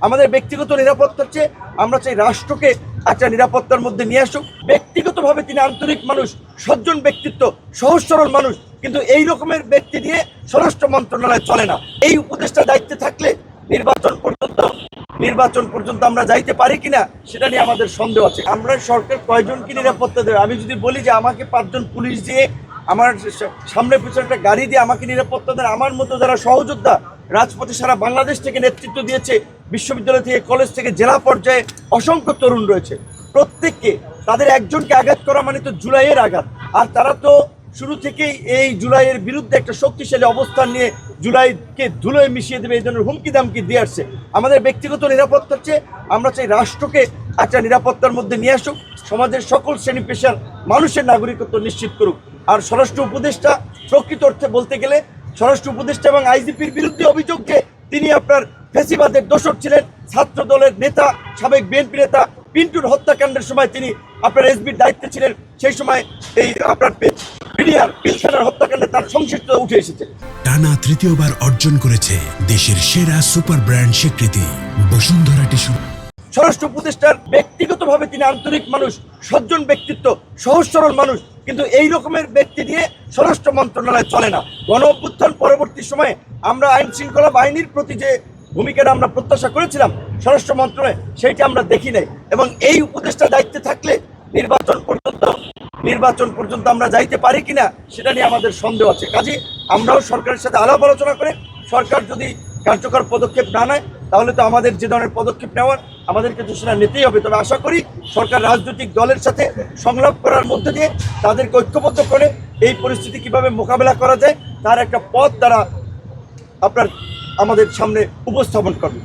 আমাদের ব্যক্তিগত নিরাপত্তার চেয়ে আমরা চাই রাষ্ট্রকে একটা নিরাপত্তার মধ্যে নিয়ে আসুক। ব্যক্তিগতভাবে তিনি আন্তরিক মানুষ, সজ্জন ব্যক্তিত্ব, সহজ সরল মানুষ, কিন্তু এই রকমের ব্যক্তি দিয়ে স্বরাষ্ট্র মন্ত্রণালয় চলে না। এই উপদেষ্টা দায়িত্বে থাকলে নির্বাচন পর্যন্ত আমরা যাইতে পারি কিনা সেটা নিয়ে আমাদের সন্দেহ আছে। আমরা সরকার কয়জনকে নিরাপত্তা দেবে? আমি যদি বলি যে আমাকে 5 জন পুলিশ দিয়ে, আমার সামনে পিছনে একটা গাড়ি দিয়ে আমাকে নিরাপত্তা দেন, আমার মতো যারা সহযোদ্ধা রাজপথে সারা বাংলাদেশ থেকে নেতৃত্ব দিয়েছে, বিশ্ববিদ্যালয় থেকে কলেজ থেকে জেলা পর্যায়ে অসংখ্য তরুণ রয়েছে, প্রত্যেককে তাদের একজনকে আঘাত করা মানে তো জুলাইয়ের আঘাত। আর তারা তো শুরু থেকেই এই জুলাইয়ের বিরুদ্ধে একটা শক্তিশালী অবস্থান নিয়ে জুলাইকে ধুলোয় মিশিয়ে দেবে এই ধরনের হুমকি দামকি দিয়ে আসছে। আমাদের ব্যক্তিগত নিরাপত্তার চেয়ে আমরা চাই রাষ্ট্রকে একটা নিরাপত্তার মধ্যে নিয়ে আসুক, সমাজের সকল শ্রেণী পেশার মানুষের নাগরিকত্ব নিশ্চিত করুক। আর স্বরাষ্ট্র উপদেষ্টা প্রকৃত অর্থে বলতে গেলে স্বরাষ্ট্র উপদেষ্টা এবং আইজিপির বিরুদ্ধে অভিযোগ যে তিনি আপনার ফ্যাসিবাদের দোসর ছিলেন, ছাত্র দলের নেতা, সাবেক বিএনপি নেতা পিন্টুর হত্যাকাণ্ডের সময় তিনি আপনার এসবির দায়িত্বে ছিলেন, সেই সময় এই আপনার পিলখানার হত্যাকাণ্ডে তার সংশ্লিষ্টতা উঠে এসেছে। টানা তৃতীয়বার অর্জন করেছে দেশের সেরা সুপার ব্র্যান্ড স্বীকৃতি বসুন্ধরা টিস্যু। স্বরাষ্ট্র উপদেষ্টার ব্যক্তিগতভাবে তিনি আন্তরিক মানুষ, সজ্জন ব্যক্তিত্ব, সহজ সরল মানুষ, কিন্তু এই রকমের ব্যক্তি দিয়ে স্বরাষ্ট্র মন্ত্রণালয় চলে না। গণ অভ্যুত্থান পরবর্তী সময়ে আমরা আইন শৃঙ্খলা বাহিনীর প্রতি যে ভূমিকাটা আমরা প্রত্যাশা করেছিলাম স্বরাষ্ট্র মন্ত্রণালয়ে, সেইটা আমরা দেখি নাই। এবং এই উপদেষ্টা দায়িত্বে থাকলে নির্বাচন পর্যন্ত আমরা যাইতে পারি কিনা সেটা নিয়ে আমাদের সন্দেহ আছে। কাজে আমরাও সরকারের সাথে আলাপ আলোচনা করে সরকার যদি কার্যকর পদক্ষেপ না নেয় তাহলে তো আমাদের যে ধরনের পদক্ষেপ নেওয়ার আমাদেরকে তো সেটা নিতেই হবে। তবে আশা করি সরকার রাজনৈতিক দলের সাথে সংলাপ করার মধ্যে দিয়ে তাদেরকে ঐক্যবদ্ধ করে এই পরিস্থিতি কিভাবে মোকাবেলা করা যায় তার একটা পথ তারা আপনার আমাদের সামনে উপস্থাপন করবে।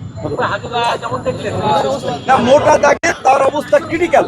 না, মোটা দাগে তার অবস্থা ক্রিটিক্যাল।